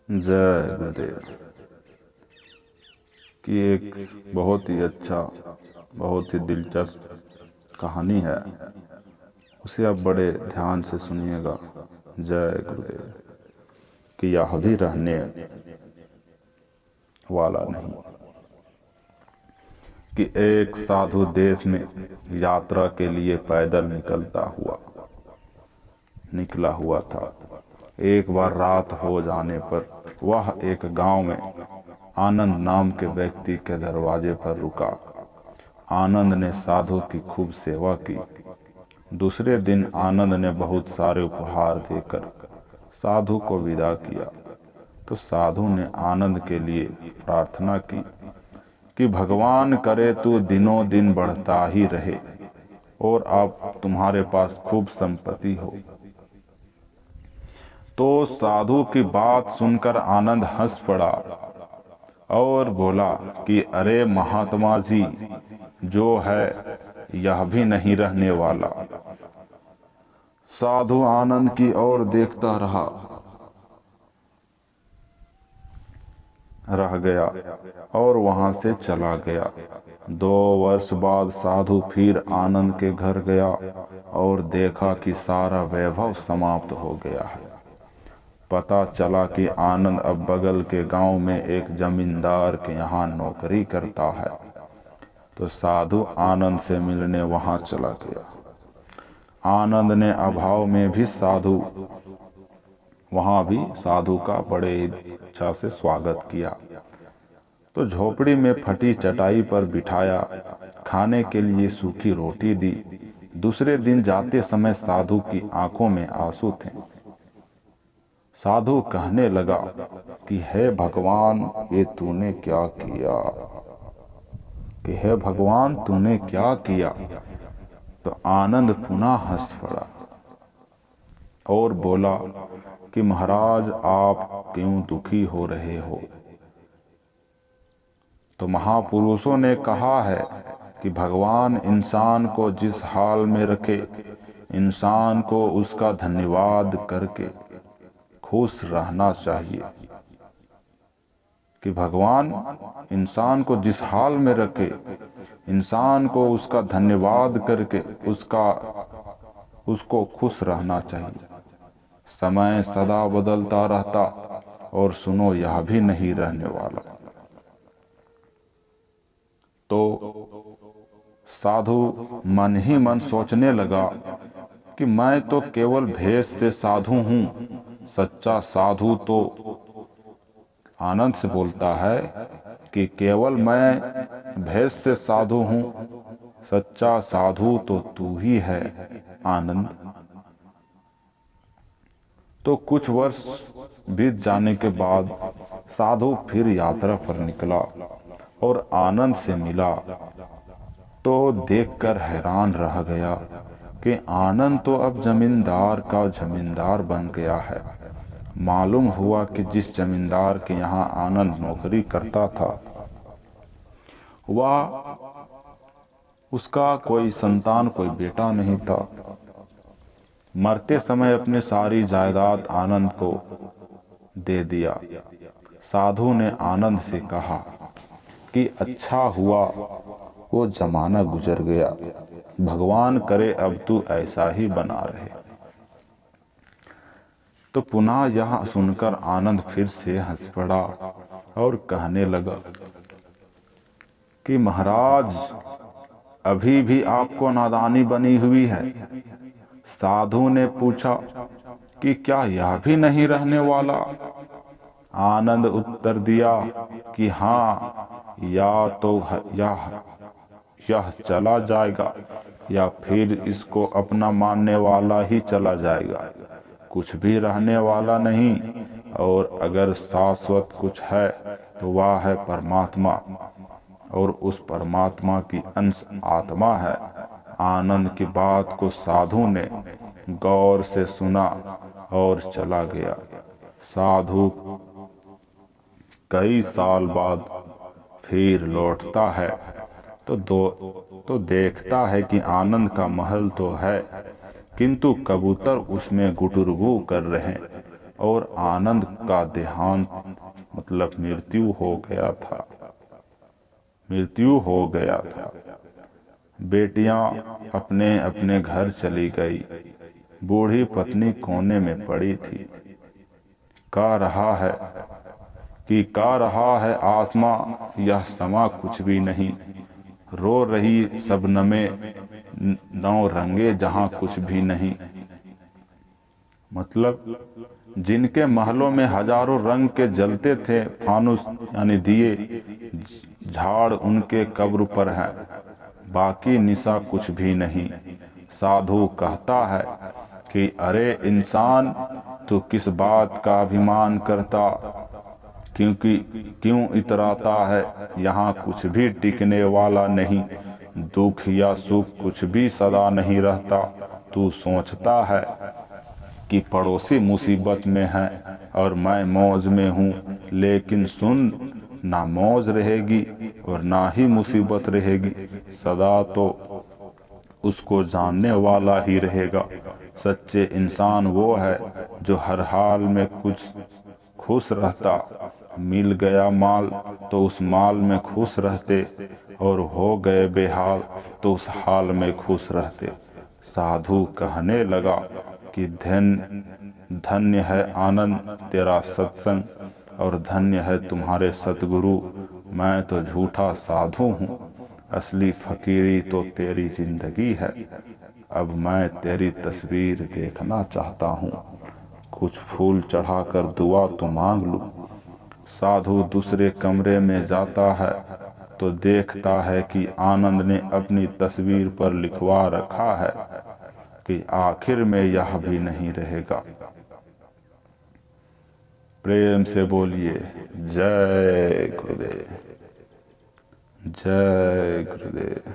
जय गुरुदेव की एक बहुत ही अच्छा, बहुत ही दिलचस्प कहानी है। उसे आप बड़े ध्यान से सुनिएगा। जय गुरुदेव। कि यह भी रहने वाला नहीं। कि एक साधु देश में यात्रा के लिए पैदल निकला हुआ था। एक बार रात हो जाने पर वह एक गांव में आनंद नाम के व्यक्ति के दरवाजे पर रुका। आनंद ने साधु की खूब सेवा की। दूसरे दिन आनंद ने बहुत सारे उपहार देकर साधु को विदा किया। तो साधु ने आनंद के लिए प्रार्थना की कि भगवान करे तू दिनों दिन बढ़ता ही रहे और अब तुम्हारे पास खूब संपत्ति हो। तो साधु की बात सुनकर आनंद हंस पड़ा और बोला कि अरे महात्मा जी, जो है यह भी नहीं रहने वाला। साधु आनंद की ओर देखता रह गया और वहां से चला गया। 2 वर्ष बाद साधु फिर आनंद के घर गया और देखा कि सारा वैभव समाप्त हो गया है। पता चला कि आनंद अब बगल के गांव में एक जमींदार के यहाँ नौकरी करता है। तो साधु आनंद से मिलने वहां चला गया। आनंद ने अभाव में भी वहां भी साधु का बड़े इच्छा से स्वागत किया। तो झोपड़ी में फटी चटाई पर बिठाया, खाने के लिए सूखी रोटी दी। दूसरे दिन जाते समय साधु की आंखों में आंसू थे। साधु कहने लगा कि हे भगवान, ये तूने क्या किया? कि हे भगवान, तूने क्या किया? तो आनंद पुनः हंस पड़ा और बोला कि महाराज, आप क्यों दुखी हो रहे हो? तो महापुरुषों ने कहा है कि भगवान इंसान को जिस हाल में रखे, इंसान को उसका धन्यवाद करके खुश रहना चाहिए। कि भगवान इंसान को जिस हाल में रखे, इंसान को उसका धन्यवाद करके उसको खुश रहना चाहिए। समय सदा बदलता रहता और सुनो, यह भी नहीं रहने वाला। तो साधु मन ही मन सोचने लगा कि मैं तो केवल भेष से साधु हूं। सच्चा साधु तो आनंद से बोलता है कि केवल मैं भेष से साधु हूं, सच्चा साधु तो तू ही है आनंद। तो कुछ वर्ष बीत जाने के बाद साधु फिर यात्रा पर निकला और आनंद से मिला। तो देखकर हैरान रह गया कि आनंद तो अब जमींदार का जमींदार बन गया है। मालूम हुआ कि जिस जमींदार के यहाँ आनंद नौकरी करता था, वह उसका कोई संतान, कोई बेटा नहीं था। मरते समय अपनी सारी जायदाद आनंद को दे दिया। साधु ने आनंद से कहा कि अच्छा हुआ वो जमाना गुजर गया, भगवान करे अब तू ऐसा ही बना रहे। तो पुनः यह सुनकर आनंद फिर से हंस पड़ा और कहने लगा कि महाराज, अभी भी आपको नादानी बनी हुई है। साधु ने पूछा कि क्या यह भी नहीं रहने वाला? आनंद उत्तर दिया कि हाँ, या तो यह चला जाएगा या फिर इसको अपना मानने वाला ही चला जाएगा। कुछ भी रहने वाला नहीं, और अगर शाश्वत कुछ है तो वह है परमात्मा, और उस परमात्मा की अंश आत्मा है। आनंद की बात को साधु ने गौर से सुना और चला गया। साधु कई साल बाद फिर लौटता है तो देखता है कि आनंद का महल तो है, किंतु कबूतर उसमें गुटुरगू कर रहे हैं। और आनंद का देहांत मतलब मृत्यु हो गया था। बेटियां अपने अपने घर चली गई। बूढ़ी पत्नी कोने में पड़ी थी। का रहा है आसमां, यह समा कुछ भी नहीं। रो रही शबनमे नौ रंगे जहां कुछ भी नहीं। मतलब जिनके महलों में हजारों रंग के जलते थे फानुस यानी दिए, झाड़ उनके कब्र पर है, बाकी निशा कुछ भी नहीं। साधु कहता है कि अरे इंसान, तू किस बात का अभिमान करता, क्यों इतराता है, यहाँ कुछ भी टिकने वाला नहीं। दुख या सुख कुछ भी सदा नहीं रहता। तू सोचता है कि पड़ोसी मुसीबत में है और मैं मौज में हूँ, लेकिन सुन, ना मौज रहेगी और ना ही मुसीबत रहेगी, सदा तो उसको जानने वाला ही रहेगा। सच्चे इंसान वो है जो हर हाल में कुछ खुश रहता। मिल गया माल तो उस माल में खुश रहते, और हो गए बेहाल तो उस हाल में खुश रहते। साधु कहने लगा कि धन्य है आनंद तेरा सत्संग, और धन्य है तुम्हारे सतगुरु। मैं तो झूठा साधु हूँ, असली फकीरी तो तेरी जिंदगी है। अब मैं तेरी तस्वीर देखना चाहता हूँ, कुछ फूल चढ़ाकर दुआ तो मांग लूं। साधु दूसरे कमरे में जाता है तो देखता है कि आनंद ने अपनी तस्वीर पर लिखवा रखा है कि आखिर में यह भी नहीं रहेगा। प्रेम से बोलिए जय गुरुदेव, जय गुरुदेव।